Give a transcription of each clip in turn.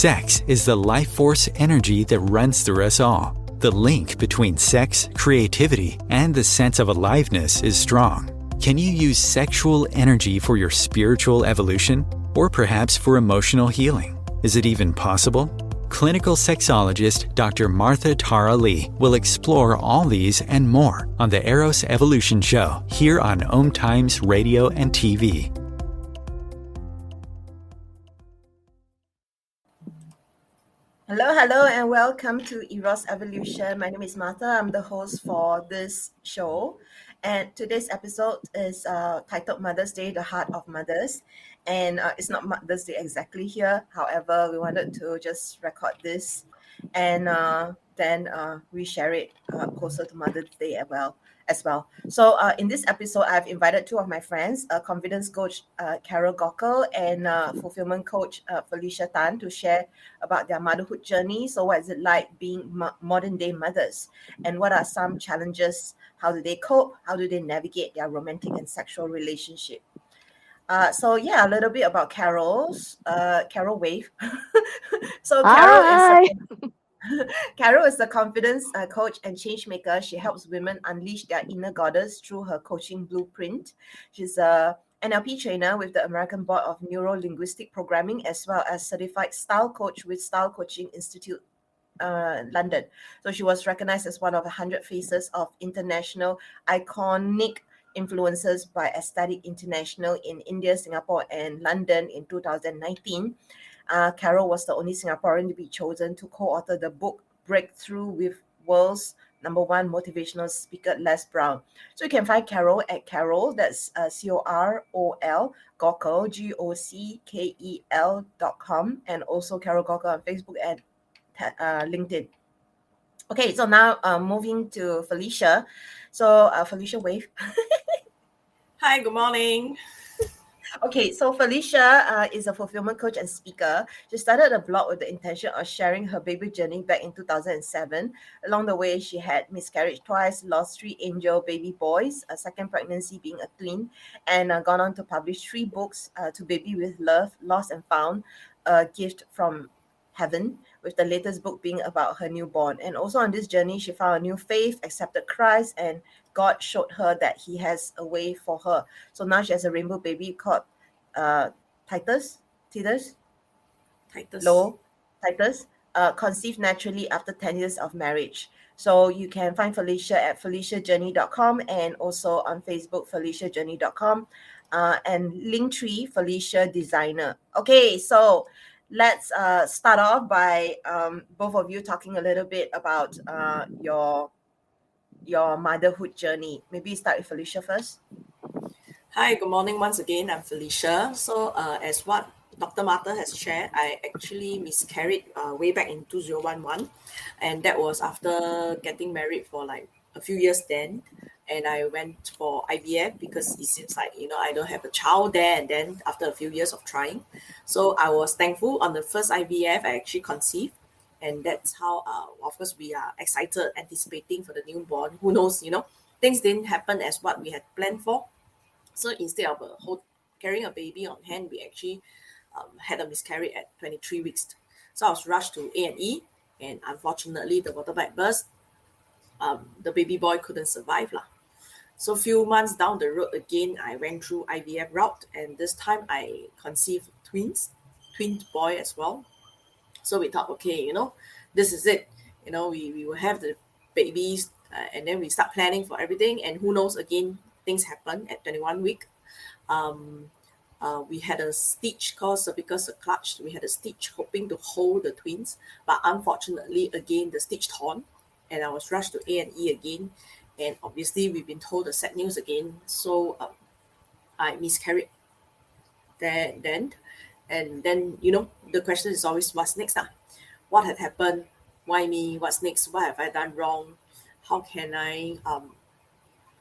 Sex is the life force energy that runs through us all. The link between sex, creativity, and the sense of aliveness is strong. Can you use sexual energy for your spiritual evolution? Or perhaps for emotional healing? Is it even possible? Clinical sexologist Dr. Martha Tara Lee will explore all these and more on the Eros Evolution show here on OMTimes Radio and TV. Hello, and welcome to Eros Evolution. My name is Martha. I'm the host for this show. And today's episode is titled Mother's Day, the Heart of Mothers. And it's not Mother's Day exactly here. However, we wanted to just record this and then we share it closer to Mother's Day as well. So in this episode, I've invited two of my friends, confidence coach Carol Gockel and fulfillment coach Felicia Tan, to share about their motherhood journey. So what is it like being modern day mothers, and what are some challenges? How do they cope? How do they navigate their romantic and sexual relationship? So yeah, a little bit about Carol's Carol Wave. So Carol is the confidence coach and change maker. She helps women unleash their inner goddess through her coaching blueprint. She's a NLP trainer with the American Board of Neuro-linguistic Programming, as well as certified style coach with Style Coaching Institute, London. So she was recognized as one of 100 faces of international iconic influencers by Aesthetic International in India, Singapore, and London in 2019. Carol was the only Singaporean to be chosen to co-author the book Breakthrough with world's .1 motivational speaker Les Brown. So you can find Carol at Carol, that's COROL, Gockel, GOCKEL.com, and also Carol Gockel on Facebook and LinkedIn. Okay, so now moving to Felicia. So Felicia, wave. Hi, good morning. Okay, so Felicia is a fulfillment coach and speaker. She started a blog with the intention of sharing her baby journey back in 2007. Along the way, she had miscarriage twice, lost 3 angel baby boys, a second pregnancy being a twin, and gone on to publish 3 books, To Baby with Love, Lost and Found, A Gift from Heaven, with the latest book being about her newborn. And also on this journey, she found a new faith, accepted Christ, and God showed her that he has a way for her. So now she has a rainbow baby called Titus, conceived naturally after 10 years of marriage. So you can find Felicia at feliciajourney.com and also on Facebook, feliciajourney.com, and Linktree, Felicia Designer. Okay, so let's start off by both of you talking a little bit about your motherhood journey. Maybe start with Felicia first. Hi, good morning once again. I'm Felicia. So as what Dr. Martha has shared, I actually miscarried way back in 2011. And that was after getting married for like a few years then. And I went for IVF because it seems like, I don't have a child there. And then after a few years of trying. So I was thankful on the first IVF, I actually conceived. And that's how, of course, we are excited, anticipating for the newborn. Who knows, things didn't happen as what we had planned for. So instead of carrying a baby on hand, we actually had a miscarriage at 23 weeks. So I was rushed to A&E, and unfortunately, the water bag burst. The baby boy couldn't survive. So a few months down the road again, I went through IVF route, and this time I conceived twin boy as well. So we thought, okay, this is it. We will have the babies, and then we start planning for everything. And who knows, again, things happen at 21 week. We had a stitch called cervical clutch. We had a stitch hoping to hold the twins, but unfortunately, again, the stitch torn, and I was rushed to A&E again. And obviously, we've been told the sad news again. So I miscarried then. And then, the question is always, what's next? What had happened? Why me? What's next? What have I done wrong? How can I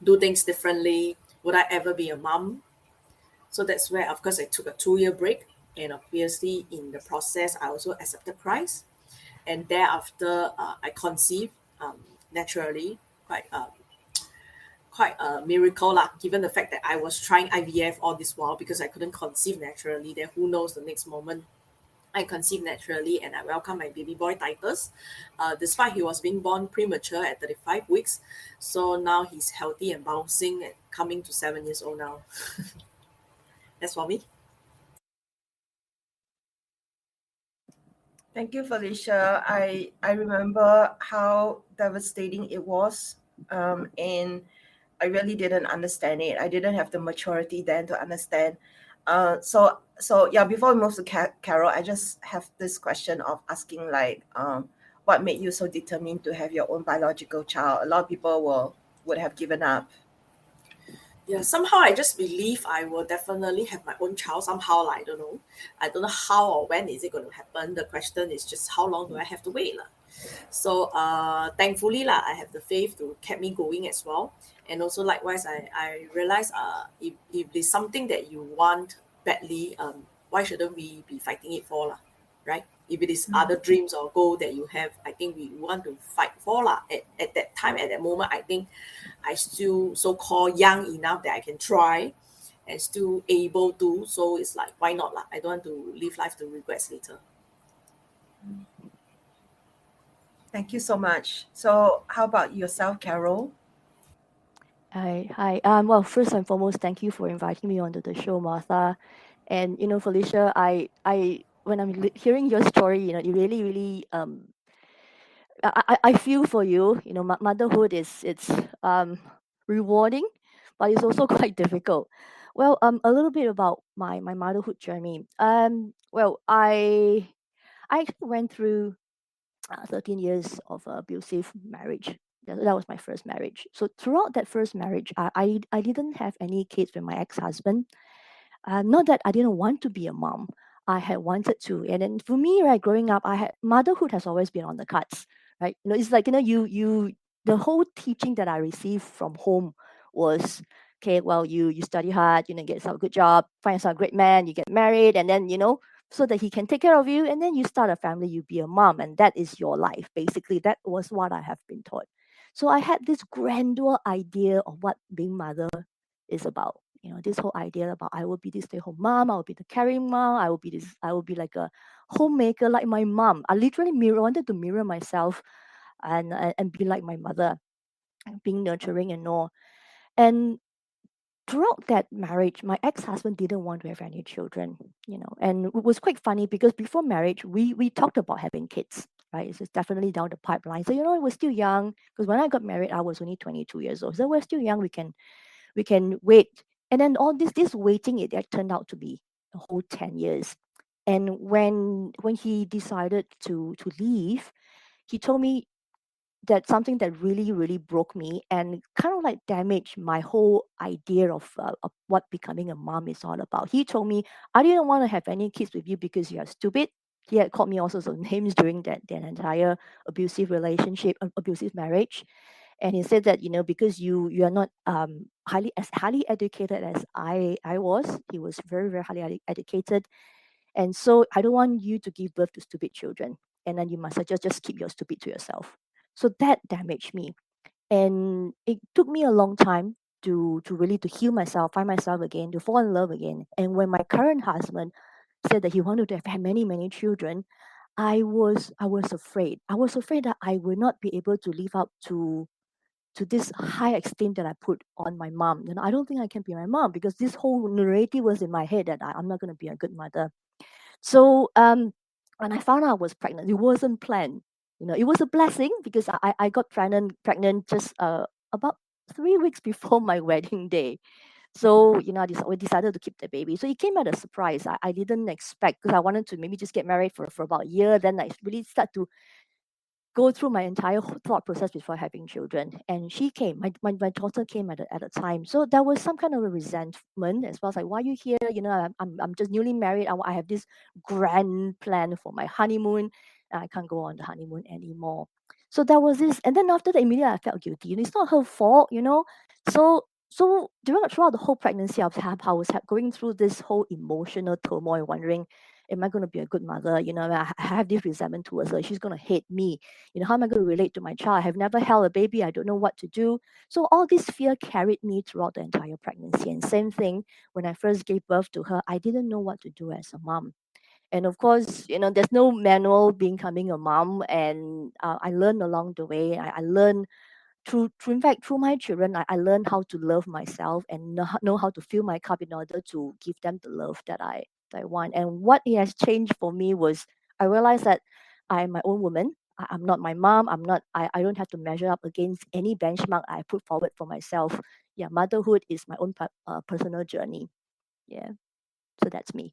do things differently? Would I ever be a mom? So that's where, of course, I took a 2-year break. And obviously, in the process, I also accepted Christ. And thereafter, I conceived naturally, quite a miracle, given the fact that I was trying IVF all this while because I couldn't conceive naturally. Then who knows, the next moment I conceived naturally and I welcome my baby boy Titus. Despite he was being born premature at 35 weeks, so now he's healthy and bouncing and coming to 7 years old now. That's for me. Thank you, Felicia. I remember how devastating it was, and I really didn't understand it. I didn't have the maturity then to understand. So yeah. Before we move to Carol, I just have this question of asking like, what made you so determined to have your own biological child? A lot of people would have given up. Yeah, somehow I just believe I will definitely have my own child somehow. Like, I don't know how or when is it going to happen. The question is just how long do I have to wait lah. So thankfully lah, I have the faith to keep me going as well. And also likewise, I realize if there's something that you want badly, why shouldn't we be fighting it for lah, right? If it is other dreams or goal that you have, I think we want to fight for lah. At that time, at that moment, I think I still so-called young enough that I can try and still able to. So it's like, why not lah? I don't want to live life to regrets later. Thank you so much. So how about yourself, Carol? Hi. Well, first and foremost, thank you for inviting me onto the show, Martha. And Felicia, I when I'm hearing your story, it really, really, I feel for you. Motherhood it's rewarding, but it's also quite difficult. Well, a little bit about my motherhood journey. Well, I actually went through 13 years of abusive marriage. That was my first marriage. So throughout that first marriage, I didn't have any kids with my ex-husband. Not that I didn't want to be a mom. I had wanted to. And then for me, right, growing up, I had motherhood has always been on the cards, right? It's like, the whole teaching that I received from home was, okay, well, you study hard, get yourself a good job, find yourself a great man, you get married, and then, so that he can take care of you, and then you start a family, you be a mom, and that is your life. Basically, that was what I have been taught. So I had this grandeur idea of what being mother is about. This whole idea about I will be this stay-home mom, I will be the caring mom, I will be like a homemaker like my mom. I literally wanted to mirror myself and be like my mother, being nurturing and all. And throughout that marriage, my ex-husband didn't want to have any children, and it was quite funny because before marriage, we talked about having kids, right? It's just definitely down the pipeline. So, we're still young because when I got married, I was only 22 years old. So we're still young. We can wait. And then all this waiting, it turned out to be a whole 10 years. And when he decided to leave, he told me that something that really, really broke me and kind of like damaged my whole idea of what becoming a mom is all about. He told me, I didn't want to have any kids with you because you are stupid. He had called me all sorts of names during that entire abusive relationship, abusive marriage. And he said that, because you are not highly educated as I was. He was very, very highly educated. And so I don't want you to give birth to stupid children. And then you must just keep your stupid to yourself. So that damaged me. And it took me a long time to really to heal myself, find myself again, to fall in love again. And when my current husband said that he wanted to have many, many children, I was afraid. I was afraid that I would not be able to live up to this high esteem that I put on my mom. I don't think I can be my mom because this whole narrative was in my head that I'm not going to be a good mother. So when I found out I was pregnant, it wasn't planned. It was a blessing because I got pregnant just about 3 weeks before my wedding day. So we decided to keep the baby. So it came as a surprise. I didn't expect because I wanted to maybe just get married for about a year. Then I really start to go through my entire thought process before having children. And she came, my daughter came at a time. So there was some kind of a resentment as well as like, why are you here? I'm just newly married. I have this grand plan for my honeymoon. And I can't go on the honeymoon anymore. So there was this, and then after that, immediately I felt guilty. It's not her fault. So throughout the whole pregnancy, I was going through this whole emotional turmoil, wondering, am I going to be a good mother? I have this resentment towards her. She's going to hate me. How am I going to relate to my child? I have never held a baby. I don't know what to do. So all this fear carried me throughout the entire pregnancy. And same thing, when I first gave birth to her, I didn't know what to do as a mom. And of course, there's no manual becoming a mom, and I learned along the way. I learned through in fact through my children, I learned how to love myself and know how to fill my cup in order to give them the love that I want. And what it has changed for me was I realized that I'm my own woman. I'm not my mom. I don't have to measure up against any benchmark I put forward for myself. Yeah, motherhood is my own personal journey. Yeah, so that's me.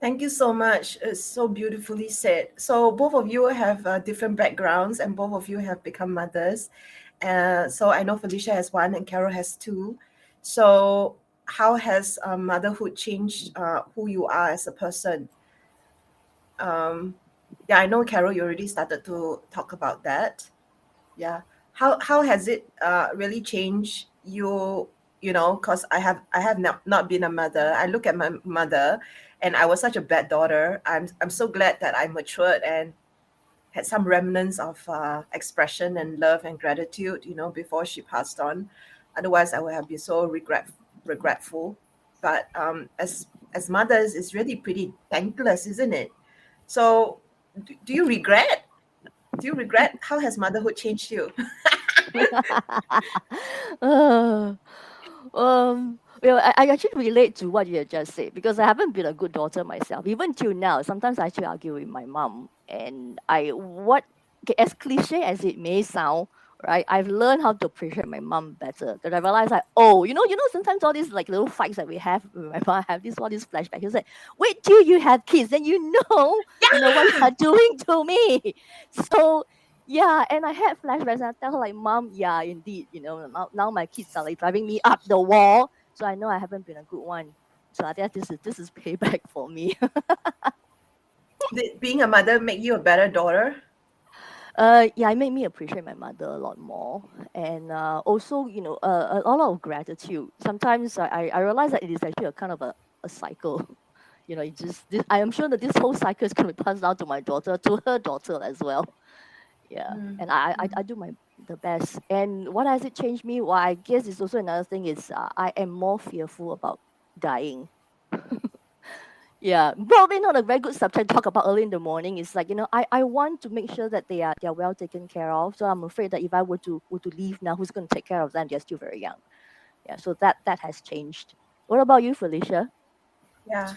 Thank you so much. It's so beautifully said. So both of you have different backgrounds, and both of you have become mothers. So I know Felicia has one, and Carol has two. So how has motherhood changed who you are as a person? Yeah, I know Carol, you already started to talk about that. Yeah, how has it really changed you? Because I have not been a mother. I look at my mother, and I was such a bad daughter. I'm so glad that I matured and had some remnants of expression and love and gratitude, before she passed on. Otherwise, I would have been so regretful. But as mothers, it's really pretty thankless, isn't it? So, do you regret? Do you regret? How has motherhood changed you? Uh, well, I actually relate to what you have just said because I haven't been a good daughter myself. Even till now, sometimes I actually argue with my mom. And okay, as cliche as it may sound, right? I've learned how to appreciate my mom better because I realized like, oh, sometimes all these like little fights that we have with my mom, I have all these flashbacks. It's like, wait till you have kids, then what you are doing to me. So yeah, and I had flashbacks. And I tell her like, "Mom, yeah, indeed, now my kids are like driving me up the wall, so I know I haven't been a good one. So I guess this is payback for me." Did being a mother make you a better daughter? Yeah, it made me appreciate my mother a lot more, and also, a lot of gratitude. Sometimes I realize that it is actually a kind of a cycle. It just I am sure that this whole cycle is going to be passed down to my daughter, to her daughter as well. Yeah, Mm, and I, I mm. I do the best. And what has it changed me? Well, I guess it's also another thing is I am more fearful about dying. Yeah, probably not a very good subject to talk about early in the morning. It's like, I want to make sure that they're well taken care of. So I'm afraid that if I were to leave now, who's going to take care of them? They're still very young. Yeah, so that has changed. What about you, Felicia? Yeah.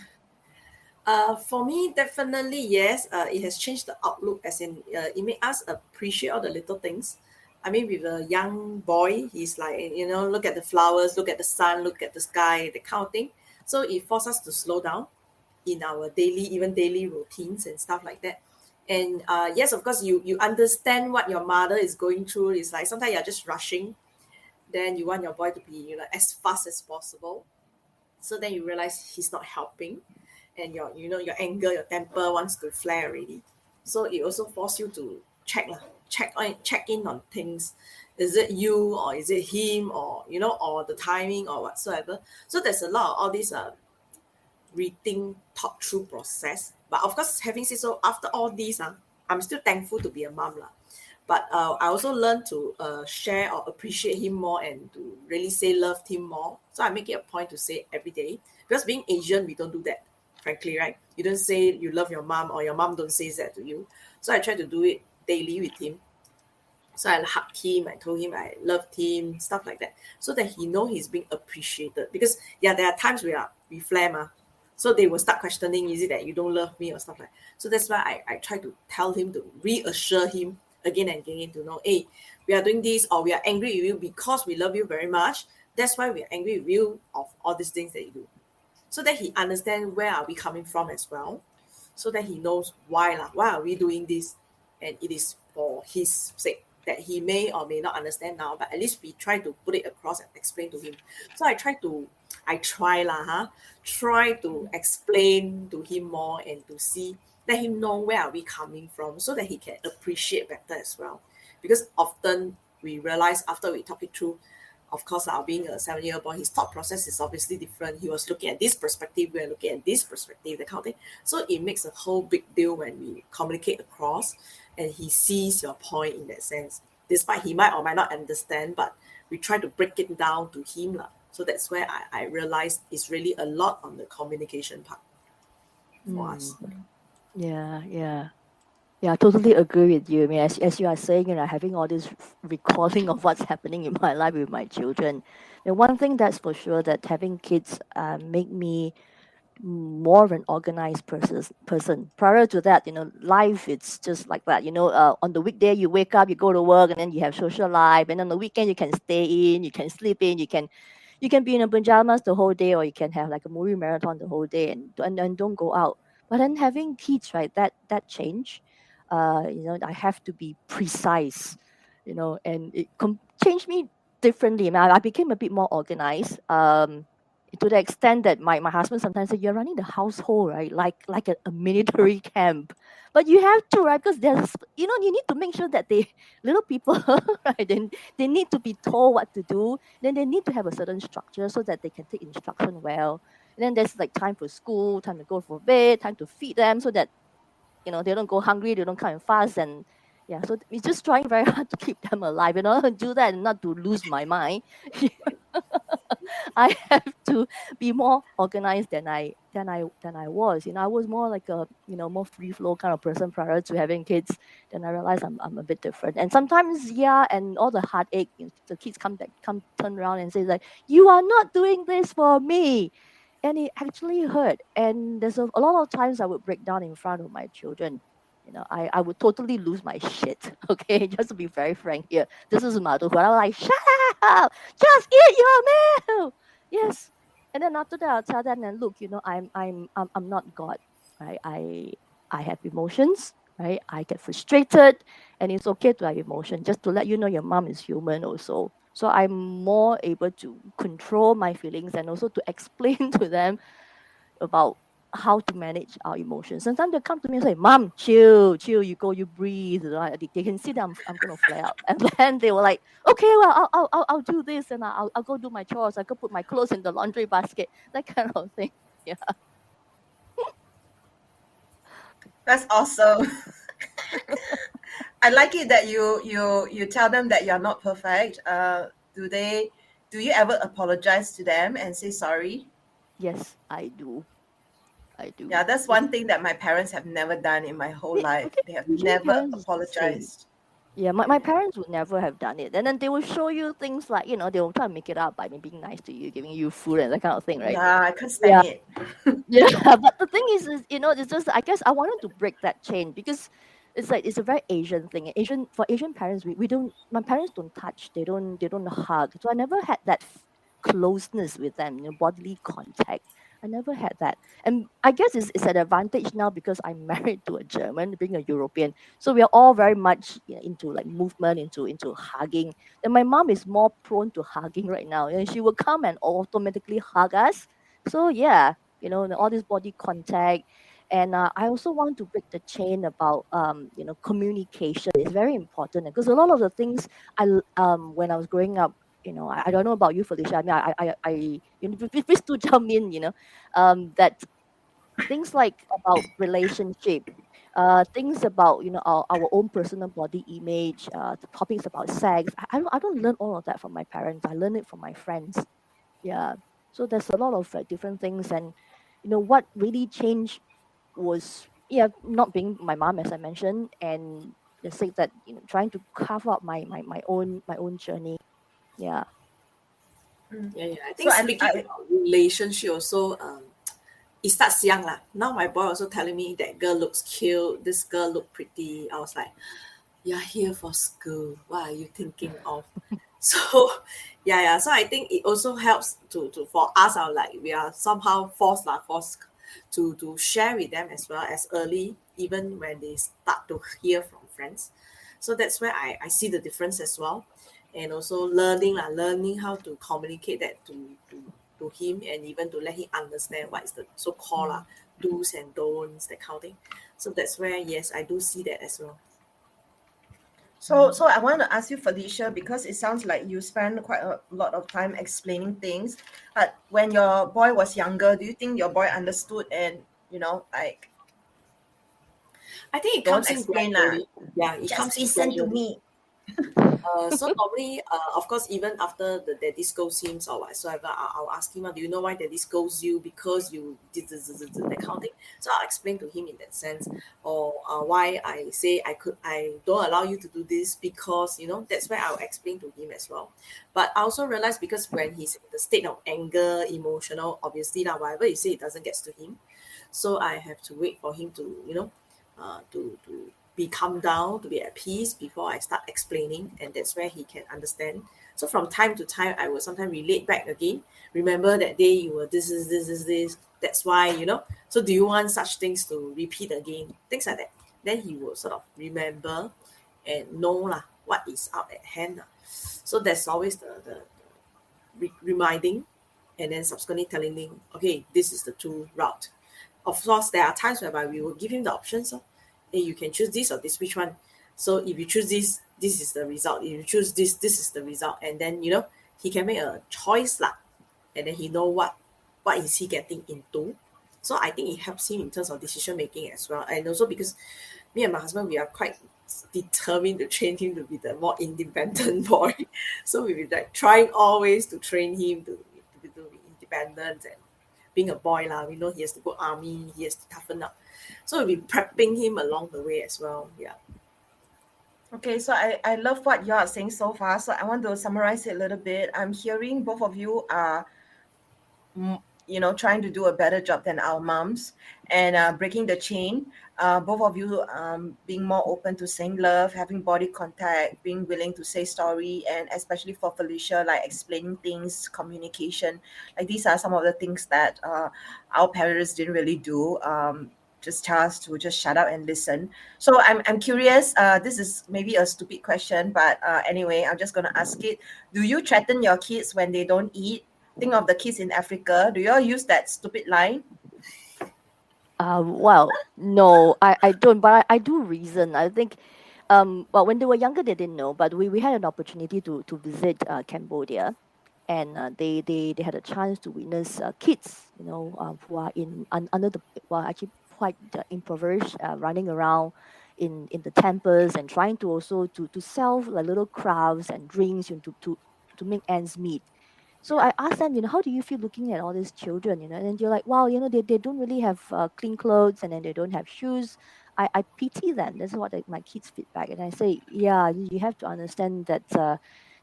For me, definitely yes. It has changed the outlook, as in it made us appreciate all the little things. I mean, with a young boy, he's like, look at the flowers, look at the sun, look at the sky, that kind of thing. So it forces us to slow down in our daily routines and stuff like that. And yes, of course, you understand what your mother is going through. It's like sometimes you're just rushing, then you want your boy to be, as fast as possible. So then you realize he's not helping, and your anger, your temper wants to flare already. So it also forces you to check in on things. Is it you, or is it him, or or the timing, or whatsoever? So there's a lot of all these rethink, thought through process. But of course, having said so, after all these, I'm still thankful to be a mom lah. But I also learned to share or appreciate him more, and to really say loved him more. So I make it a point to say every day, because being Asian, we don't do that, frankly, right? You don't say you love your mom, or your mom don't say that to you. So I try to do it daily with him. So I hugged him, I told him I loved him, stuff like that, so that he know he's being appreciated. Because yeah, there are times we flare ma. So they will start questioning, is it that you don't love me or stuff like that. So that's why I try to tell him, to reassure him again and again, to know, hey, we are doing this, or we are angry with you because we love you very much. That's why we are angry with you of all these things that you do. So that he understands where are we coming from as well. So that he knows why are we doing this, and it is for his sake, that he may or may not understand now, but at least we try to put it across and explain to him. So try to explain to him more, and to see, let him know where are we coming from, so that he can appreciate better as well. Because often we realize after we talk it through, of course, being a 7-year-old boy, his thought process is obviously different. He was looking at this perspective, we're looking at this perspective, that kind of thing. So it makes a whole big deal when we communicate across, and he sees your point in that sense. Despite he might or might not understand, but we try to break it down to him lah. So that's where I realized it's really a lot on the communication part for us. Yeah, I totally agree with you. I mean, as you are saying, having all this recalling of what's happening in my life with my children. And one thing that's for sure that having kids make me more of an organized person. Prior to that, life it's just like that. On the weekday you wake up, you go to work, and then you have social life, and on the weekend you can stay in, you can sleep in, you can be in a pajamas the whole day, or you can have like a movie marathon the whole day and don't go out. But then having kids, right, that change, I have to be precise, and it changed me differently. I mean, I became a bit more organized. To the extent that my husband sometimes said, "You're running the household, right? Like a military camp." But you have to, right? Because you need to make sure that they little people, right? Then they need to be told what to do. Then they need to have a certain structure so that they can take instruction well. And then there's like time for school, time to go for bed, time to feed them, so that they don't go hungry, they don't come and fast, and yeah. So it's just trying very hard to keep them alive. Do that and not to lose my mind. I have to be more organized than I was. I was more like a more free flow kind of person prior to having kids. Then I realized I'm a bit different. And sometimes, yeah, and all the heartache, the kids come turn around and say like, "You are not doing this for me." And it actually hurt. And there's a lot of times I would break down in front of my children. I would totally lose my shit. Okay, just to be very frank here. This is motherhood. I'm like, shut up, just eat your meal. Yes. And then after that, I'll tell them, and look, I'm not God, right? I have emotions, right? I get frustrated, and it's okay to have emotion. Just to let you know, your mom is human also. So I'm more able to control my feelings and also to explain to them about how to manage our emotions. Sometimes they come to me and say, "Mom, chill, you go, you breathe." Right? They can see that I'm gonna flare out, and then they were like, "Okay, well, I'll do this, and I'll go do my chores. I go put my clothes in the laundry basket, that kind of thing." Yeah. That's awesome. I like it that you tell them that you're not perfect. Do you ever apologize to them and say sorry? Yes, I do. Yeah, that's Because one thing that my parents have never done in my whole life. okay, They have usually never parents is the same. apologized. Yeah, my parents would never have done it. And then they will show you things like, they will try to make it up by being nice to you, giving you food and that kind of thing, right? Yeah, I can't stand Yeah. it. Yeah, but the thing is, it's just I guess I wanted to break that chain because it's like it's a very Asian thing. For Asian parents, we don't my parents don't touch, they don't hug. So I never had that closeness with them, bodily contact. I never had that. And I guess it's an advantage now because I'm married to a German, being a European. So we are all very much into like movement, into hugging. And my mom is more prone to hugging right now. And she will come and automatically hug us. So yeah, all this body contact. And I also want to break the chain about communication. It's very important because a lot of the things when I was growing up, I don't know about you, Felicia. I mean, please do jump in. That things like about relationship, things about our own personal body image, the topics about sex. I don't learn all of that from my parents. I learn it from my friends. Yeah. So there's a lot of different things, and what really changed was, yeah, not being my mom, as I mentioned, and the sake that trying to carve out my own journey. Yeah. Yeah. I So think speaking about relationship also, it starts young lah. Now my boy also telling me that girl looks cute, this girl look pretty. I was like, you're here for school. What are you thinking of? So yeah. So I think it also helps to for us. Our like we are somehow forced to share with them as well as early, even when they start to hear from friends. So that's where I see the difference as well, and also learning how to communicate that to him, and even to let him understand what is the so-called do's and don'ts, that kind of thing. So that's where, yes, I do see that as well. So I want to ask you, Felicia, because it sounds like you spend quite a lot of time explaining things. But when your boy was younger, do you think your boy understood and like I think it don't comes in explain lah, gradually. Yeah, it just comes in listen to gradually. me? So normally, of course, even after the daddy scolds him or whatsoever, I'll ask him, do you know why daddy scolds you? Because you did this, that kind of thing. So I'll explain to him in that sense, or why I say I don't allow you to do this because that's where I'll explain to him as well. But I also realize because when he's in the state of anger, emotional, obviously now whatever you say, it doesn't get to him. So I have to wait for him to to be calm down, to be at peace before I start explaining, and that's where he can understand. So from time to time, I will sometimes relate back again. Remember that day you were this. That's why So do you want such things to repeat again? Things like that. Then he will sort of remember and know what is out at hand. So that's always the reminding, and then subsequently telling him, okay, this is the true route. Of course, there are times whereby we will give him the options. Hey, you can choose this or this, which one? So if you choose this, this is the result. If you choose this, this is the result. And then, he can make a choice lah. And then he know what is he getting into. So I think it helps him in terms of decision making as well. And also because me and my husband, we are quite determined to train him to be the more independent boy. So we were like trying always to train him to be independent and being a boy lah. We know he has to go army, he has to toughen up. So we'll be prepping him along the way as well. Yeah. Okay, so I love what you are saying so far. So I want to summarize it a little bit. I'm hearing both of you are trying to do a better job than our moms and breaking the chain. Both of you being more open to saying love, having body contact, being willing to say sorry, and especially for Felicia, like explaining things, communication. Like these are some of the things that our parents didn't really do. Just tell us to just shut up and listen. So I'm curious. This is maybe a stupid question, but anyway, I'm just gonna ask it. Do you threaten your kids when they don't eat? Think of the kids in Africa. Do you all use that stupid line? Well, no, I don't, but I do reason. I think, well, when they were younger, they didn't know, but we had an opportunity to visit Cambodia, and they had a chance to witness kids, who are under the, well, actually quite impoverished, running around in the temples and trying to also to sell like little crafts and drinks, to make ends meet. So I asked them, how do you feel looking at all these children, and they're like, wow, they don't really have clean clothes, and then they don't have shoes. I pity them. That's what my kids feedback. And I say, yeah, you have to understand that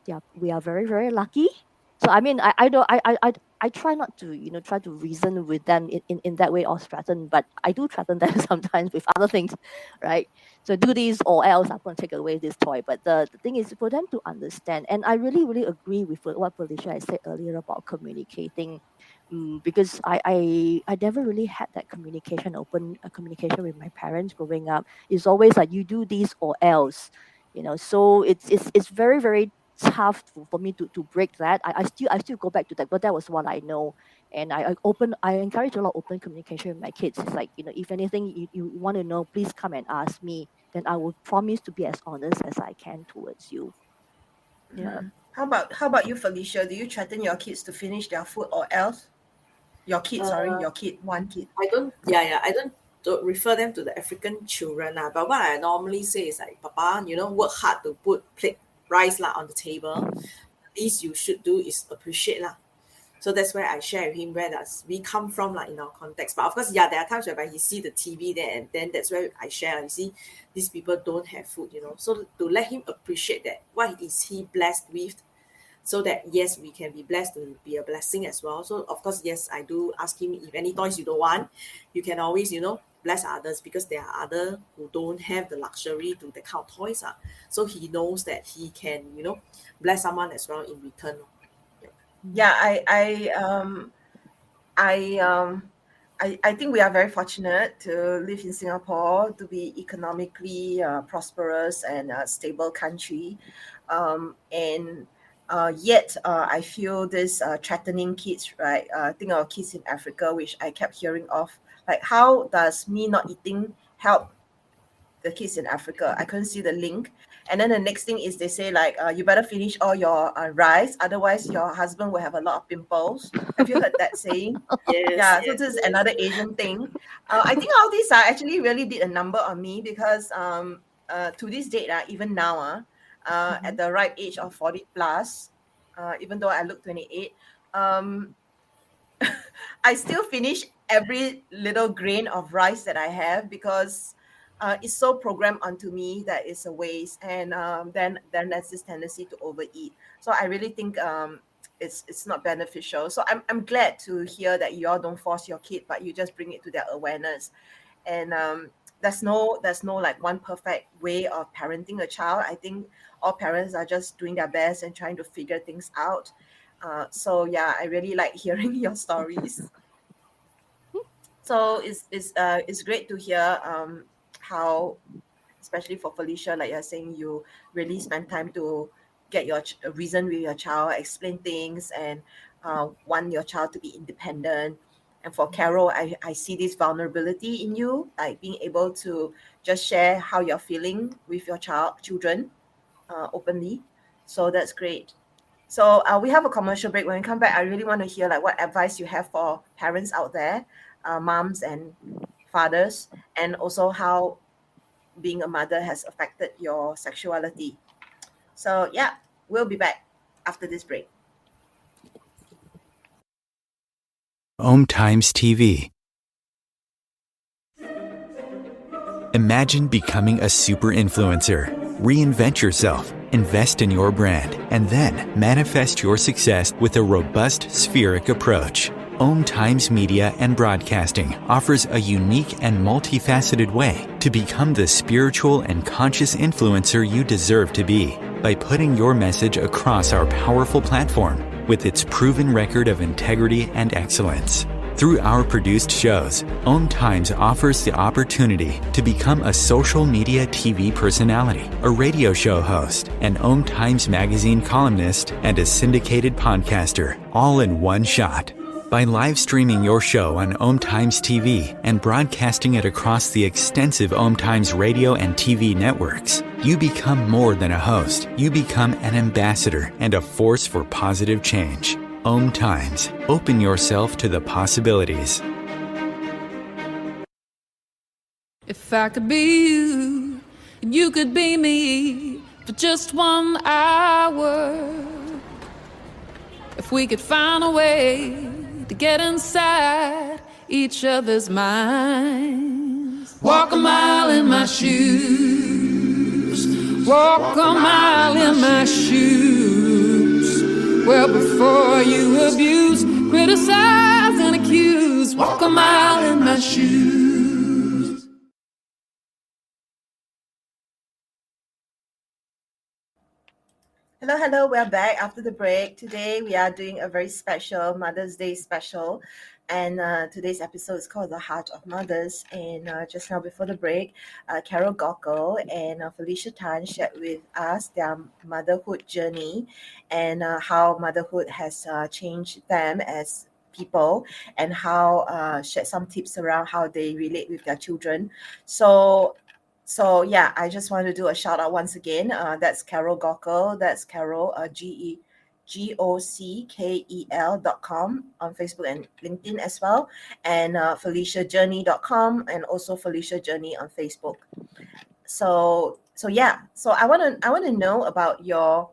yeah, we are very, very lucky. So I mean, I don't, I try not to, try to reason with them in that way or threaten, but I do threaten them sometimes with other things, right? So do this or else I'm going to take away this toy. But the thing is for them to understand. And I really, really agree with what Felicia had said earlier about communicating. Because I never really had that open communication with my parents growing up. It's always like you do this or else, so it's very, very tough for me to break that. I still go back to that, but that was what I know. And I encourage a lot of open communication with my kids. It's like, if anything you want to know, please come and ask me. Then I will promise to be as honest as I can towards you. Yeah. How about you, Felicia? Do you threaten your kids to finish their food or else? Your kid, one kid. I don't, I don't refer them to the African children but what I normally say is like, Papa, work hard to put plate rice on the table. Least you should do is appreciate So that's where I share with him where does we come from in our context. But of course, there are times whereby he see the TV there, and then that's where I share. You see, these people don't have food, So to let him appreciate that, what is he blessed with, so that yes, we can be blessed to be a blessing as well. So of course, yes, I do ask him, if any toys you don't want, you can always bless others, because there are others who don't have the luxury to the kind of toys so he knows that he can bless someone as well in return. Yeah, I think we are very fortunate to live in Singapore, to be economically prosperous and stable country, and yet I feel this threatening kids, right? Think of kids in Africa, which I kept hearing of. Like, how does me not eating help the kids in Africa? I couldn't see the link. And then the next thing is they say like, you better finish all your rice, otherwise your husband will have a lot of pimples. Have you heard that saying? Yeah, so this is another Asian thing. I think all these actually really did a number on me, because to this date, even now, at the ripe age of 40 plus, even though I look 28, I still finish every little grain of rice that I have because it's so programmed onto me that it's a waste, and then there's this tendency to overeat. So I really think it's not beneficial. So I'm glad to hear that you all don't force your kid, but you just bring it to their awareness. And there's no like one perfect way of parenting a child. I think all parents are just doing their best and trying to figure things out. So yeah, I really like hearing your stories. So it's great to hear how, especially for Felicia, like you're saying, you really spend time to get your reason with your child, explain things, and want your child to be independent. And for Carol, I see this vulnerability in you, like being able to just share how you're feeling with your children openly. So that's great. So we have a commercial break. When we come back, I really want to hear like what advice you have for parents out there, moms and fathers, and also how being a mother has affected your sexuality. So yeah, we'll be back after this break. OMTimes TV. Imagine becoming a super influencer. Reinvent yourself, invest in your brand, and then manifest your success with a robust spheric approach. OMTimes Media and Broadcasting offers a unique and multifaceted way to become the spiritual and conscious influencer you deserve to be by putting your message across our powerful platform with its proven record of integrity and excellence. Through our produced shows, OMTimes offers the opportunity to become a social media TV personality, a radio show host, an OMTimes magazine columnist, and a syndicated podcaster, all in one shot. By live streaming your show on OMTimes TV and broadcasting it across the extensive OMTimes radio and TV networks, you become more than a host. You become an ambassador and a force for positive change. OMTimes. Open yourself to the possibilities. If I could be you, and you could be me for just 1 hour. If we could find a way to get inside each other's minds. Walk a mile in my shoes. Walk a mile in my shoes. Well, before you abuse, criticize and accuse, walk a mile in my shoes. Hello, we're back after the break. Today we are doing a very special Mother's Day special, and today's episode is called The Heart of Mothers. And just now before the break, Carol Gockel and Felicia Tan shared with us their motherhood journey and how motherhood has changed them as people, and how shared some tips around how they relate with their children. So yeah, I just want to do a shout out once again. That's Carol Gockel. That's Carol GOCKEL.com on Facebook and LinkedIn as well, and FeliciaJourney.com and also Felicia Journey on Facebook. So yeah, so I want to know about your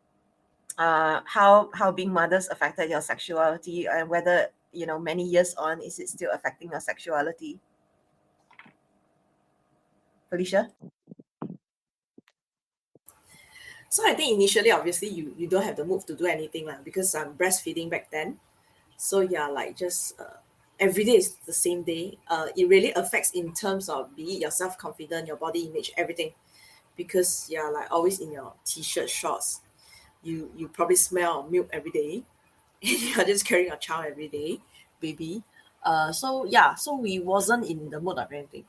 how being mothers affected your sexuality, and whether many years on, is it still affecting your sexuality, Felicia? So I think initially, obviously, you don't have the move to do anything because I'm breastfeeding back then. So yeah, like just every day is the same day. It really affects in terms of be it your self-confidence, your body image, everything. Because yeah, like always in your t-shirt, shorts, you probably smell milk every day. You're just carrying your child every day, baby. So yeah, so we wasn't in the mood of anything.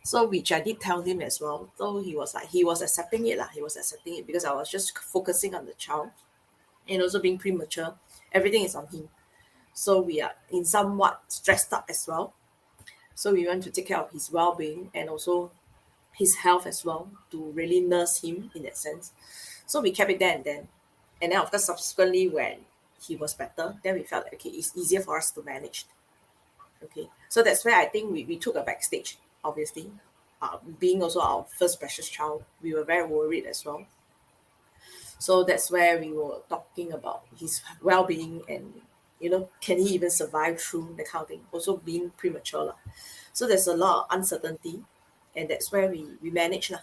So which I did tell him as well. So he was accepting it. He was accepting it because I was just focusing on the child and also being premature. Everything is on him. So we are in somewhat stressed up as well. So we want to take care of his well-being and also his health as well, to really nurse him in that sense. So we kept it there and then. And then of course subsequently when he was better, then we felt like, okay, it's easier for us to manage. Okay. So that's where I think we took a backstage, obviously. Being also our first precious child, we were very worried as well. So that's where we were talking about his well-being and, can he even survive through the kind of thing, also being premature. Lah. So there's a lot of uncertainty, and that's where we manage. Lah.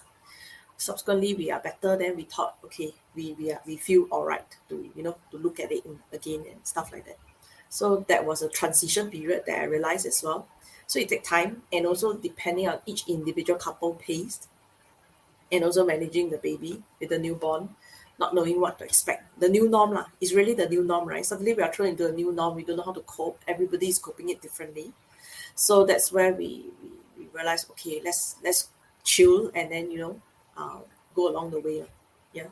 Subsequently, we are better. Then we thought, okay, we feel all right to, to look at it again and stuff like that. So that was a transition period that I realized as well. So it takes time, and also depending on each individual couple pace, and also managing the baby with the newborn, not knowing what to expect. The new norm lah, is really the new norm, right? Suddenly we are thrown into a new norm. We don't know how to cope. Everybody is coping it differently. So that's where we realize, okay, let's chill and then go along the way. Yeah,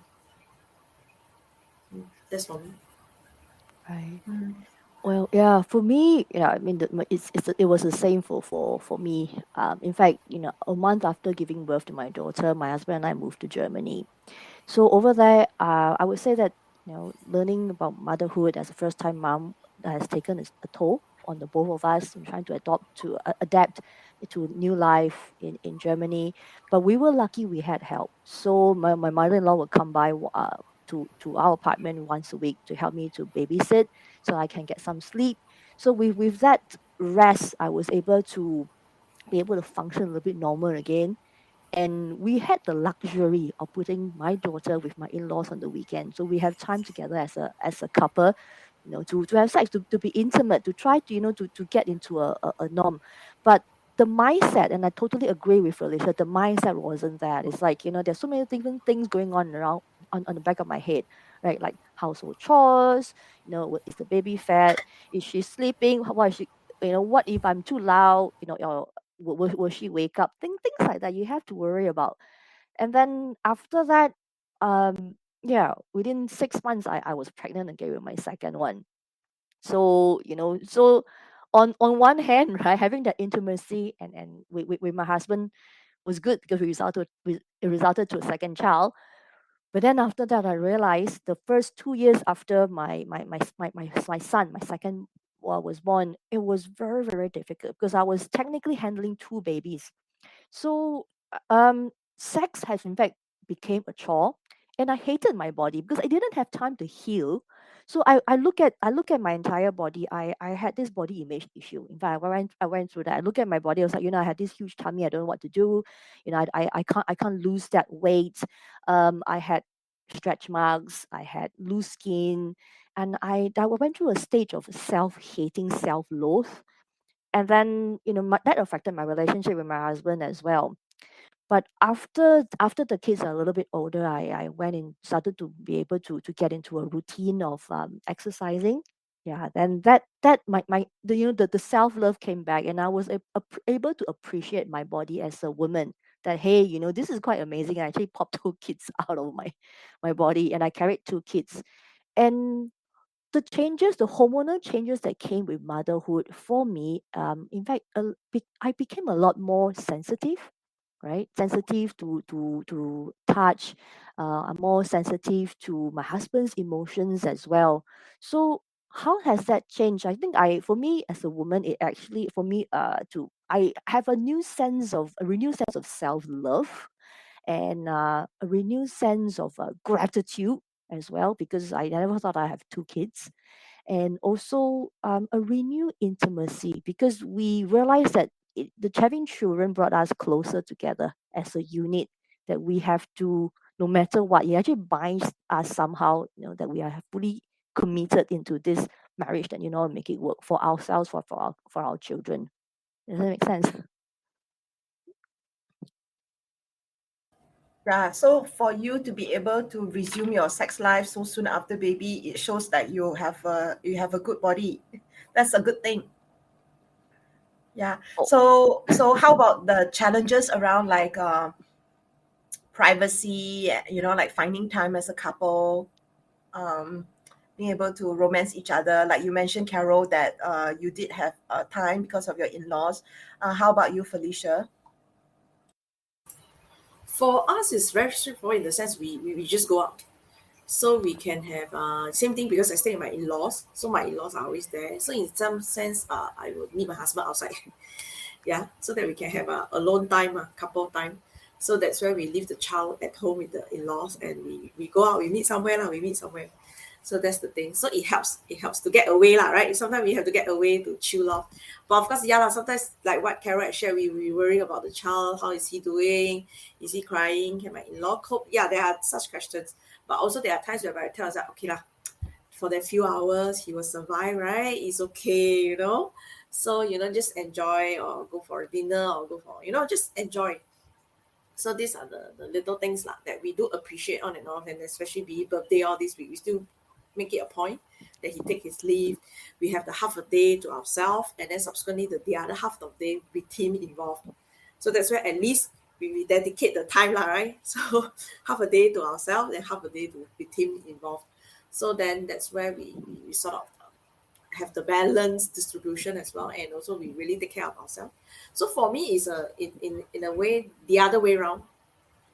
that's for me. Right. Well, yeah, for me, I mean, it was the same for me. In fact, a month after giving birth to my daughter, my husband and I moved to Germany. So over there, I would say that learning about motherhood as a first-time mom has taken a toll on the both of us in trying to adapt to new life in Germany. But we were lucky we had help. So my mother-in-law would come by to our apartment once a week to help me to babysit so I can get some sleep. So with that rest, I was able to be able to function a little bit normal again. And we had the luxury of putting my daughter with my in-laws on the weekend. So we have time together as a couple, to have sex, to be intimate, to try to, to get into a norm. But the mindset, and I totally agree with Felicia, the mindset wasn't that. It's like, there's so many different things going on around on the back of my head, right? Like household chores, is the baby fed? Is she sleeping? What is she, what if I'm too loud? Or will she wake up? Things like that you have to worry about. And then after that, yeah, within 6 months, I was pregnant again with my second one. So on one hand, right, having that intimacy and with my husband was good because it resulted to a second child. But then after that, I realized the first 2 years after my son, my second was born, it was very, very difficult because I was technically handling two babies. So sex has in fact became a chore, and I hated my body because I didn't have time to heal. So I look at my entire body. I had this body image issue. In fact, I went through that. I look at my body. I was like, I had this huge tummy. I don't know what to do. I can't lose that weight. I had stretch marks. I had loose skin, and I went through a stage of self-hating, self-loathe. And then that affected my relationship with my husband as well. But after the kids are a little bit older, I went and started to be able to get into a routine of exercising. Yeah, then that my the self-love came back, and I was able to appreciate my body as a woman. That, hey, this is quite amazing. I actually popped two kids out of my body, and I carried two kids. And the hormonal changes that came with motherhood for me, in fact, I became a lot more sensitive, right? Sensitive to touch. I'm more sensitive to my husband's emotions as well. So how has that changed? I think for me as a woman, it actually for me to I have a renewed sense of self love, and a renewed sense of gratitude as well, because I never thought I have two kids. And also a renewed intimacy, because we realized that the having children brought us closer together as a unit, that we have to, no matter what, it actually binds us somehow, that we are fully committed into this marriage, that make it work for ourselves, for our children. Does that make sense? Yeah, so for you to be able to resume your sex life so soon after baby, it shows that you have a good body. That's a good thing. Yeah. Oh. So how about the challenges around like privacy, like finding time as a couple, um, being able to romance each other? Like you mentioned, Carol, that you did have time because of your in-laws. How about you, Felicia? For us, it's very straightforward in the sense we just go out. So we can have same thing because I stay with my in-laws. So my in-laws are always there. So in some sense, I will meet my husband outside. Yeah, so that we can have alone time, couple time. So that's where we leave the child at home with the in-laws, and we go out, we meet somewhere. So that's the thing. So it helps to get away lah, right? Sometimes we have to get away to chill off. But of course, yeah lah, sometimes like what Carol had shared, we worry about the child. How is he doing? Is he crying? Can my in-law cope? Yeah, there are such questions. But also there are times where I tell us that, okay lah, for that few hours he will survive, right? It's okay, So, just enjoy, or go for a dinner, or go for, just enjoy. So these are the little things that we do appreciate on and off, and especially be birthday all this week, we still make it a point that he take his leave. We have the half a day to ourselves, and then subsequently the other half of the day with him involved. So that's where at least we dedicate the time, right? So half a day to ourselves and half a day with him involved. So then that's where we sort of have the balanced distribution as well, and also we really take care of ourselves. So for me, it's in a way the other way around.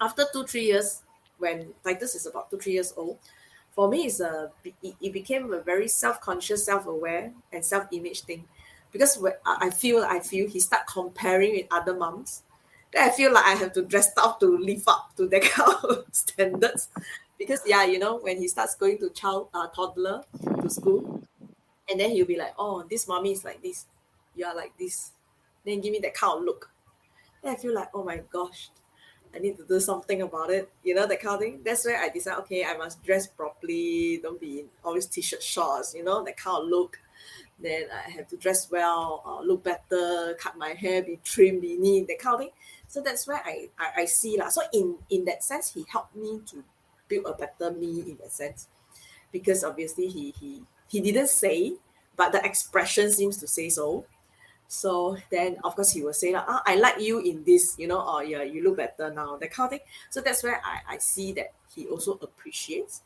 After 2-3 years, when Titus is about 2-3 years old, for me it became a very self-conscious, self-aware, and self-image thing, because I feel he start comparing with other moms. Then I feel like I have to dress up to live up to that kind of standards, because when he starts going to toddler to school, and then he'll be like, oh, this mommy is like this, you are like this, then give me that kind of look. Then I feel like, oh my gosh, I need to do something about it, that kind of thing. That's where I decide, okay, I must dress properly, don't be in always t-shirt shorts, that kind of look. Then I have to dress well, look better, cut my hair, be trim, be neat, that kind of thing. So that's where I see lah. So in that sense, he helped me to build a better me in that sense, because obviously he didn't say, but the expression seems to say so. So then, of course, he will say, I like you in this, or yeah, you look better now, that kind of thing. So that's where I see that he also appreciates.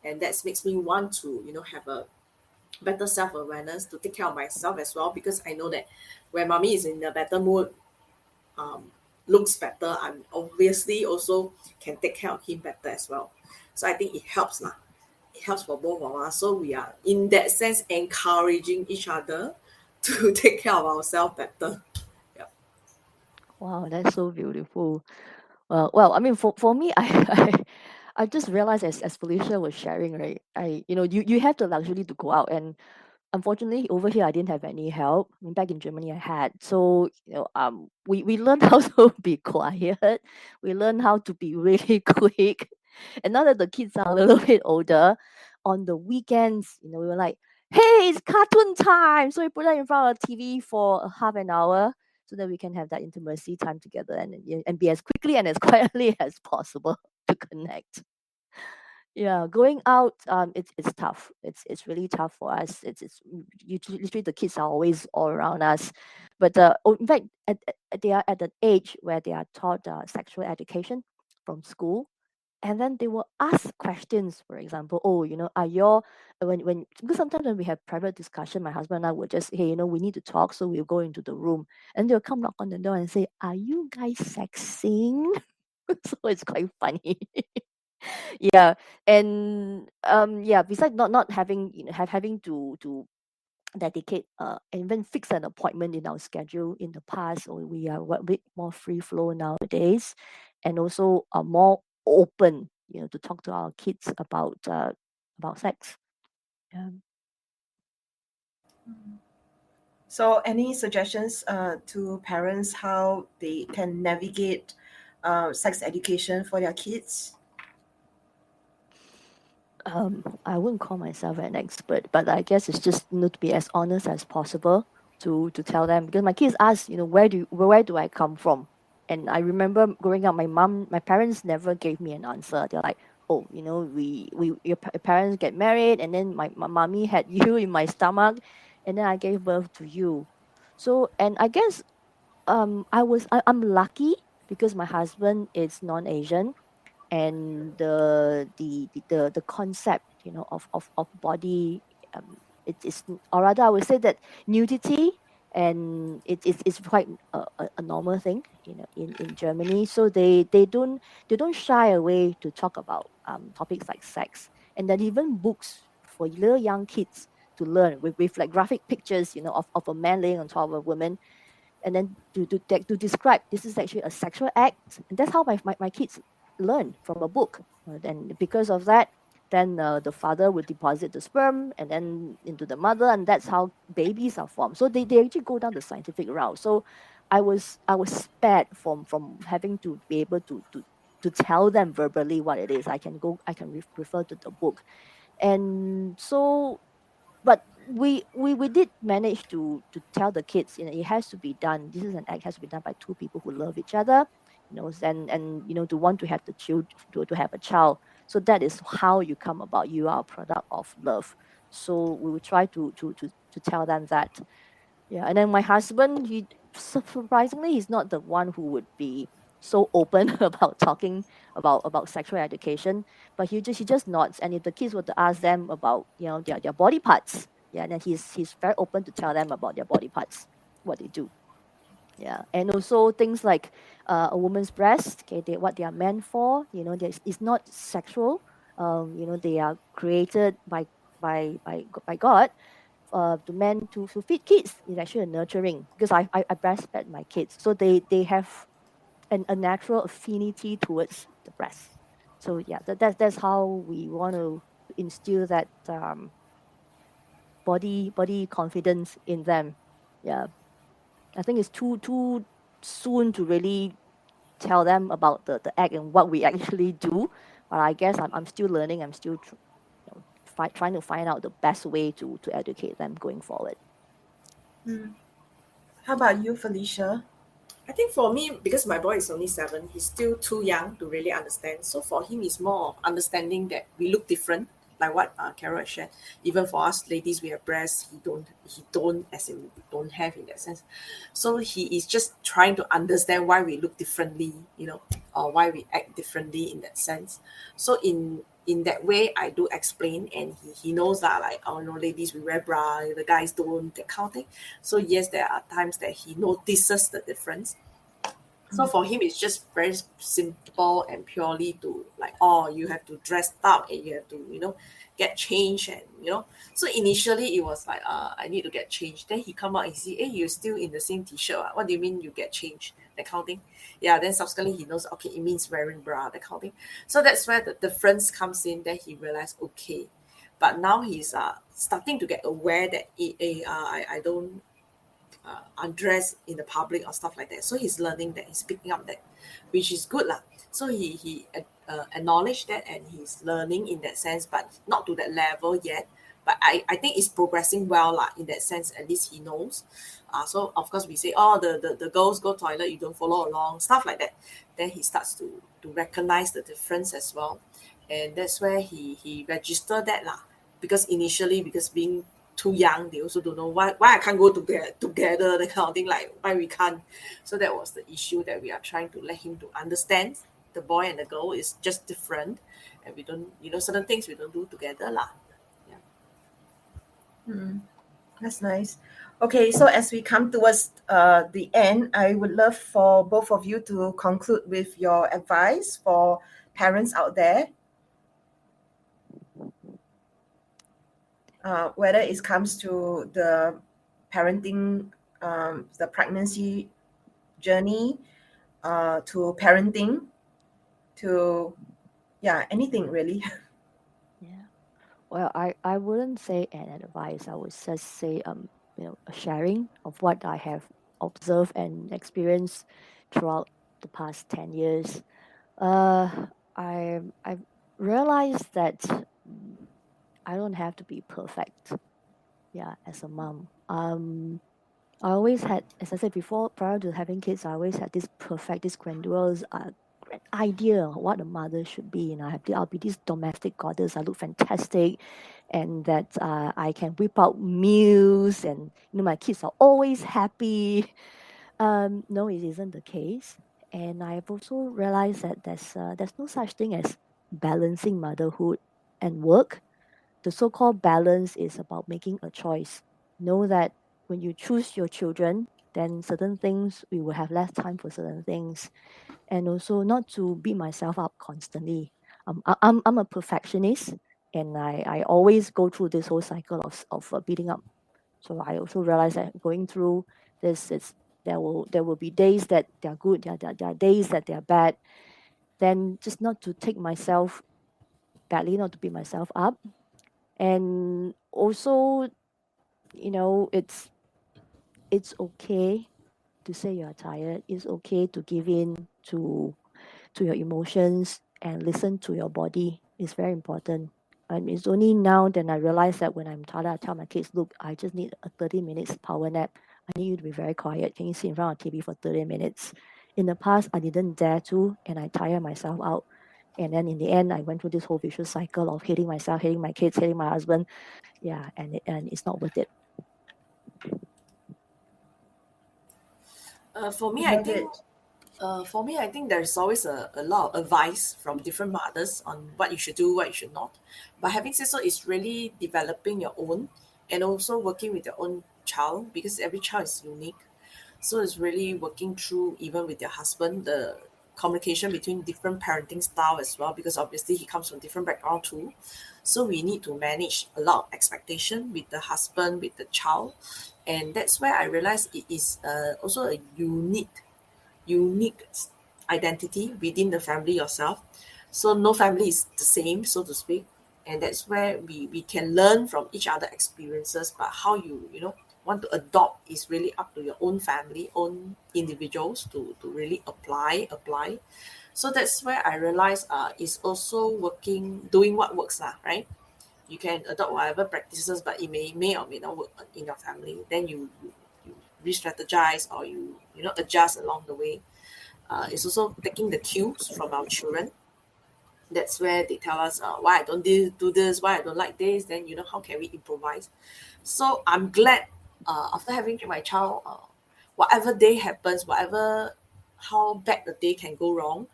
And that makes me want to, have a better self-awareness, to take care of myself as well, because I know that when mommy is in a better mood, looks better, I'm obviously also can take care of him better as well. So I think it helps lah. It helps for both of us. So we are, in that sense, encouraging each other to take care of ourselves better. Yeah. Wow, that's so beautiful. Well, I mean, for me, I just realized, as Felicia was sharing, right? You have the luxury to go out, and unfortunately over here I didn't have any help. I mean, back in Germany I had. So we learned how to be quiet. We learned how to be really quick. And now that the kids are a little bit older, on the weekends, we were like, hey, it's cartoon time. So we put that in front of the TV for a half an hour, so that we can have that intimacy time together, and be as quickly and as quietly as possible to connect. Yeah, going out, it's tough. It's really tough for us. It's usually the kids are always all around us, but in fact, they are at an age where they are taught sexual education from school, and then they will ask questions. For example, oh, are your when because sometimes when we have private discussion, my husband and I would just, hey, we need to talk, so we'll go into the room, and they'll come knock on the door and say, are you guys sexing? So it's quite funny. Yeah, and yeah, besides not having, having to dedicate and even fix an appointment in our schedule in the past, or we are a bit more free flow nowadays, and also are more open, to talk to our kids about sex. Yeah. So, any suggestions to parents how they can navigate sex education for their kids? I wouldn't call myself an expert, but I guess it's just, to be as honest as possible, to tell them, because my kids ask, where do I come from? And I remember growing up, my parents never gave me an answer. They're like, oh, your parents get married, and then my mommy had you in my stomach, and then I gave birth to you. So, and I guess I'm lucky because my husband is non-Asian, and the concept, of body, it is, or rather I would say that nudity, and it's quite a normal thing, in Germany. So they don't shy away to talk about topics like sex, and then even books for little young kids to learn with like graphic pictures, of a man laying on top of a woman. and then to describe this is actually a sexual act, and that's how my kids learn from a book. And because of that, then the father will deposit the sperm and then into the mother, and that's how babies are formed. So they actually go down the scientific route. So I was spared from having to be able to tell them verbally what it is. I can refer to the book. And so, but we did manage to tell the kids, it has to be done. This is an act has to be done by two people who love each other, and to want to have the child, to have a child. So that is how you come about. You are a product of love. So we will try to tell them that. Yeah, and then my husband, he surprisingly, he's not the one who would be so open about talking about sexual education, but he just nods. And if the kids were to ask them about their body parts, yeah, then he's very open to tell them about their body parts, what they do. Yeah, and also things like a woman's breast, okay, what they are meant for, it's not sexual. They are created by God, to men to feed kids. Is actually a nurturing, because I breastfed my kids, so they have a natural affinity towards the breast. So yeah, that's how we want to instill that body confidence in them. Yeah, I think it's too soon to really tell them about the act and what we actually do. But I guess I'm still learning. I'm still trying to find out the best way to educate them going forward. How about you, Felicia? I think for me, because my boy is only 7, he's still too young to really understand. So for him, it's more of understanding that we look different, like what Carol has shared. Even for us ladies, we have breasts. He don't, as in don't have in that sense. So he is just trying to understand why we look differently, or why we act differently in that sense. So in that way, I do explain, and he knows that, like, oh no, ladies we wear bra, the guys don't, that kind of thing. So yes, there are times that he notices the difference. So for him, it's just very simple and purely to, like, oh, you have to dress up and you have to, get changed, and So initially it was like, I need to get changed. Then he come out and see, hey, you're still in the same t-shirt. What do you mean you get changed? That kind of thing. Yeah. Then subsequently he knows, okay, it means wearing bra, that kind of thing. So that's where the difference comes in. Then he realized, okay, but now he's starting to get aware that I don't undress in the public or stuff like that. So he's learning that, he's picking up that, which is good lah. So he acknowledged that, and he's learning in that sense, but not to that level yet. But I think it's progressing well lah, in that sense. At least he knows. So of course we say, oh, the girls go toilet, you don't follow along, stuff like that. Then he starts to recognize the difference as well, and that's where he registered that lah. Because initially, because being too young, they also don't know why I can't go together, that kind of thing, like why we can't. So that was the issue that we are trying to let him to understand. The boy and the girl is just different, and we don't, certain things we don't do together lah. That's nice. Okay, so as we come towards the end, I would love for both of you to conclude with your advice for parents out there. Whether it comes to the parenting, the pregnancy journey, to parenting, to anything really. Yeah. Well, I wouldn't say an advice. I would just say a sharing of what I have observed and experienced throughout the past 10 years. I've realized that I don't have to be perfect. Yeah, as a mom. I always had, as I said before, prior to having kids, I always had this grandiose idea of what a mother should be. I'll be this domestic goddess. I look fantastic, and that I can whip out meals, and my kids are always happy. No, it isn't the case, and I've also realized that there's no such thing as balancing motherhood and work. The so-called balance is about making a choice. Know that when you choose your children, then certain things we will have less time for certain things, and also not to beat myself up constantly. I'm a perfectionist, and I always go through this whole cycle of beating up. So I also realize that going through this, There will be days that they're good, there are days that they're bad. Then just not to take myself badly, not to beat myself up. And also, it's okay to say you're tired. It's okay to give in to your emotions and listen to your body. It's very important. And it's only now that I realize that when I'm tired, I tell my kids, look, I just need a 30 minutes power nap. I need you to be very quiet. Can you sit in front of TV for 30 minutes? In the past, I didn't dare to, and I tire myself out. And then in the end, I went through this whole vicious cycle of hating myself, hating my kids, hating my husband. Yeah, and it's not worth it. For me, I Love think it. there's always a lot of advice from different mothers on what you should do, what you should not. But having said so, it's really developing your own and also working with your own child, because every child is unique. So it's really working through, even with your husband, the communication between different parenting style as well, because obviously he comes from different background too. So we need to manage a lot of expectation with the husband, with the child. And that's where I realized it is also a unique identity within the family yourself. So no family is the same, so to speak. And that's where we can learn from each other experiences, but how you want to adopt is really up to your own family, own individuals to really apply. So that's where I realized is also doing what works lah, right? You can adopt whatever practices, but it may or may not work in your family. Then you re-strategize, or you adjust along the way. It's also taking the cues from our children. That's where they tell us why I don't do this, why I don't like this. Then how can we improvise? So I'm glad after having my child, whatever day happens, whatever how bad the day can go wrong,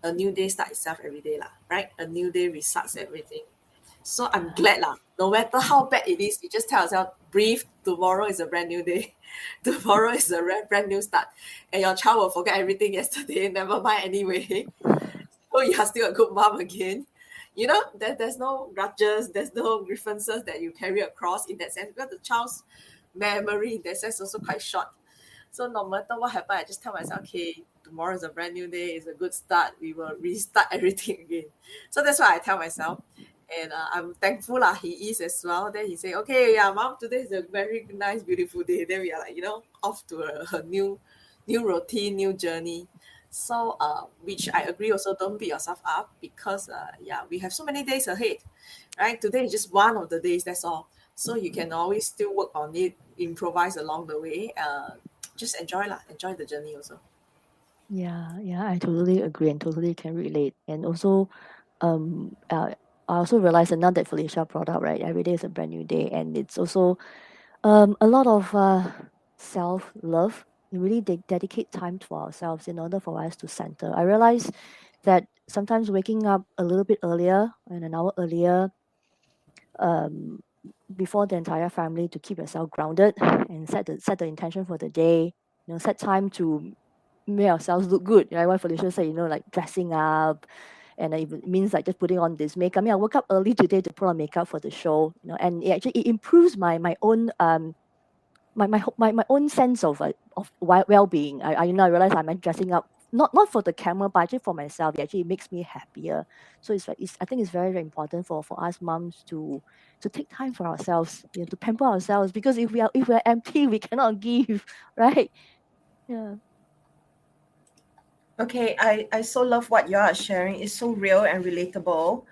a new day starts itself every day lah, right? A new day restarts everything. So I'm glad lah. No matter how bad it is, you just tell yourself, breathe. Tomorrow is a brand new day. Tomorrow is a brand new start, and your child will forget everything yesterday. Never mind anyway. So you are still a good mom again. There's no grudges, there's no grievances that you carry across in that sense, because the child's memory in that sense is also quite short. So no matter what happens, I just tell myself, okay, tomorrow is a brand new day, it's a good start. We will restart everything again. So that's what I tell myself. And I'm thankful he is as well. Then he say, okay, yeah, mom, today is a very nice, beautiful day. Then we are like, off to a new routine, new journey. So, which I agree also, don't beat yourself up, because, we have so many days ahead, right? Today is just one of the days, that's all. So you can always still work on it, improvise along the way. Just enjoy the journey also. Yeah, I totally agree and totally can relate. And also, I also realized that now that Felicia brought up, right, every day is a brand new day, and it's also a lot of self-love. We really dedicate time to ourselves in order for us to center. I realize that sometimes waking up a little bit earlier and an hour earlier, um, before the entire family, to keep yourself grounded and set the intention for the day. Set time to make ourselves look good. Right? What Felicia said, like dressing up, and it means like just putting on this makeup. I mean, I woke up early today to put on makeup for the show. And it improves my own my own sense of well-being. I realize I'm dressing up not for the camera, but actually for myself. It actually makes me happier. So I think it's very, very important for us moms to take time for ourselves, to pamper ourselves, because if we're empty, we cannot give, right? Yeah. Okay, I so love what you are sharing. It's so real and relatable.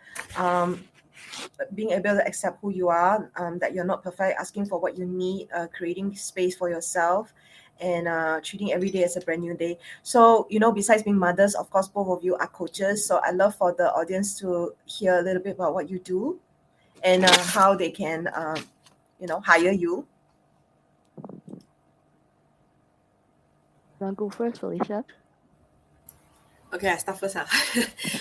Being able to accept who you are, that you're not perfect, asking for what you need, creating space for yourself, and treating every day as a brand new day. So, besides being mothers, of course, both of you are coaches. So I love for the audience to hear a little bit about what you do, and how they can, hire you. You want to go first, Felicia? Okay, I start first.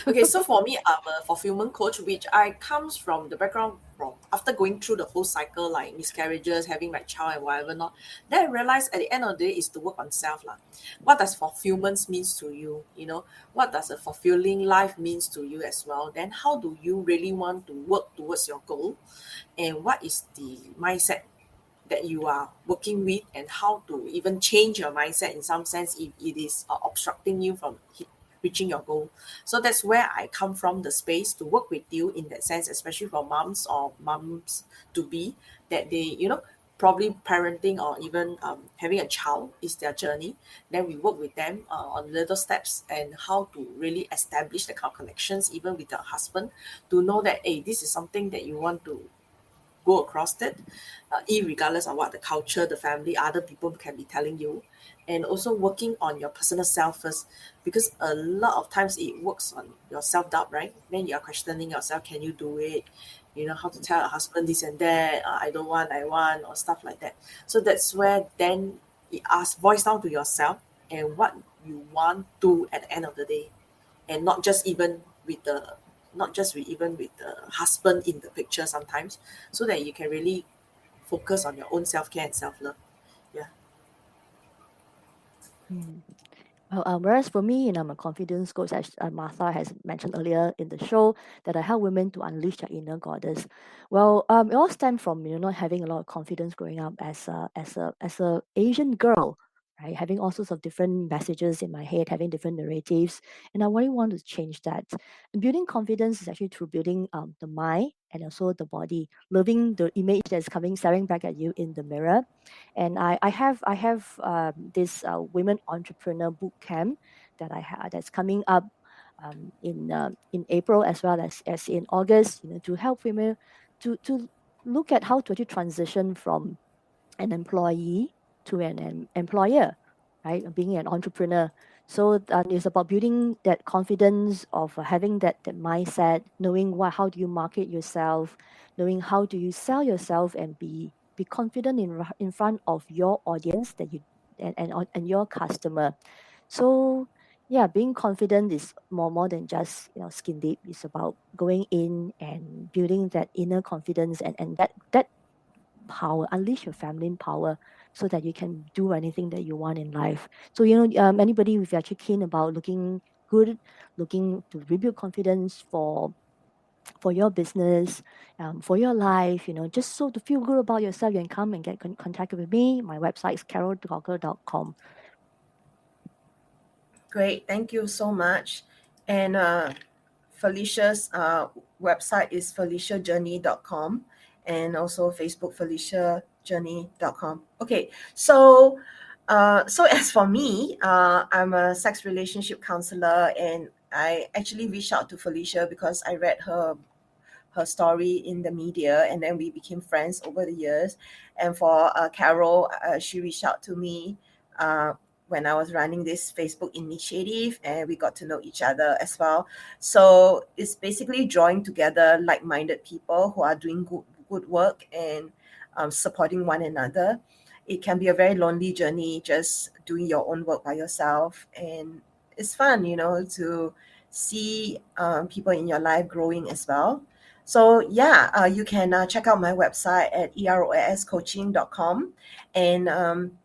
Okay, so for me, I'm a fulfillment coach, which I comes from the background from after going through the whole cycle, like miscarriages, having my child and whatever not. Then I realized at the end of the day is to work on self. What does fulfillment means to you? What does a fulfilling life means to you as well? Then how do you really want to work towards your goal? And what is the mindset that you are working with, and how to even change your mindset in some sense if it is obstructing you from reaching your goal. So that's where I come from, the space to work with you in that sense, especially for moms or moms to be, that they, probably parenting or even having a child is their journey. Then we work with them on little steps and how to really establish the kind of connections even with your husband, to know that, hey, this is something that you want to go across it, irregardless of what the culture, the family, other people can be telling you. And also working on your personal self first, because a lot of times it works on your self-doubt, right? Then you're questioning yourself, can you do it? How to tell a husband this and that, I don't want, I want, or stuff like that. So that's where then it asks, voice down to yourself and what you want to at the end of the day, and not just even with the husband in the picture sometimes, so that you can really focus on your own self-care and self-love. Yeah. Mm. Well, whereas for me, I'm a confidence coach, as Martha has mentioned earlier in the show, that I help women to unleash their inner goddess. Well, it all stemmed from not having a lot of confidence growing up as a Asian girl, right? Having all sorts of different messages in my head, having different narratives, and I really want to change that. And building confidence is actually through building the mind and also the body, loving the image that's coming staring back at you in the mirror. And I have this women entrepreneur boot camp that that's coming up in April, as well as in August, to help women to look at how to actually transition from an employee to an employer, right? Being an entrepreneur. So it's about building that confidence of having that mindset, knowing how do you market yourself, knowing how do you sell yourself, and be confident in front of your audience that you and your customer. So yeah, being confident is more than just skin deep. It's about going in and building that inner confidence, and that power, unleash your feminine power, so that you can do anything that you want in life. So anybody who's actually keen about looking good, looking to rebuild confidence for your business, for your life, just so to feel good about yourself, you can come and get contact with me. My website is carolgockel.com. Great, thank you so much. And Felicia's website is feliciajourney.com, and also Facebook feliciajourney.com. Okay, so as for me, I'm a sex relationship counselor, and I actually reached out to Felicia because I read her story in the media, and then we became friends over the years. And for Carol, she reached out to me when I was running this Facebook initiative, and we got to know each other as well. So it's basically drawing together like-minded people who are doing good work and supporting one another. It can be a very lonely journey just doing your own work by yourself, and it's fun, to see people in your life growing as well. So yeah, you can check out my website at eroscoaching.com. And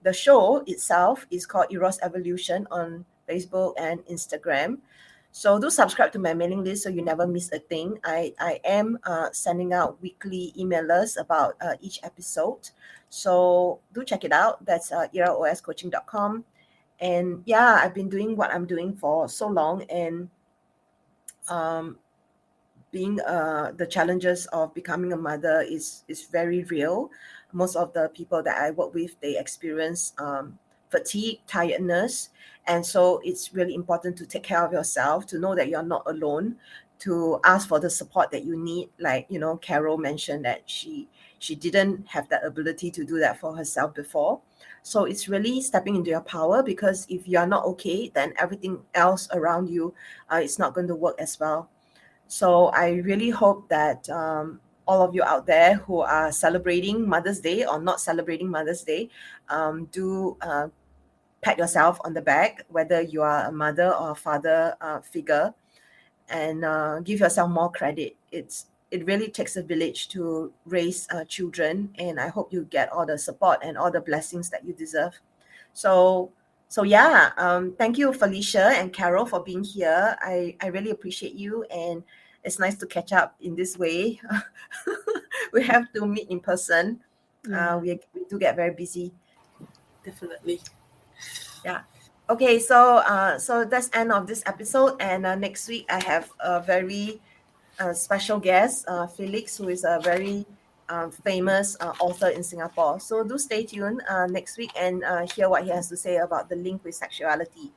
the show itself is called Eros Evolution on Facebook and Instagram. So do subscribe to my mailing list so you never miss a thing. I am sending out weekly emailers about each episode. So do check it out. That's eroscoaching.com. And yeah, I've been doing what I'm doing for so long, and being the challenges of becoming a mother is very real. Most of the people that I work with, they experience fatigue, tiredness, and so it's really important to take care of yourself, to know that you're not alone, to ask for the support that you need. Like Carol mentioned that she didn't have that ability to do that for herself before. So it's really stepping into your power, because if you're not okay, then everything else around you is not going to work as well. So I really hope that all of you out there who are celebrating Mother's Day or not celebrating Mother's Day, do pat yourself on the back, whether you are a mother or a father figure, and give yourself more credit. It really takes a village to raise children, and I hope you get all the support and all the blessings that you deserve. So yeah, thank you, Felicia and Carol, for being here. I really appreciate you, and it's nice to catch up in this way. We have to meet in person. Yeah. We do get very busy. Definitely. Yeah. Okay, so so that's end of this episode, and next week I have a very special guest, Felix, who is a very famous author in Singapore. So do stay tuned next week and hear what he has to say about the link with sexuality.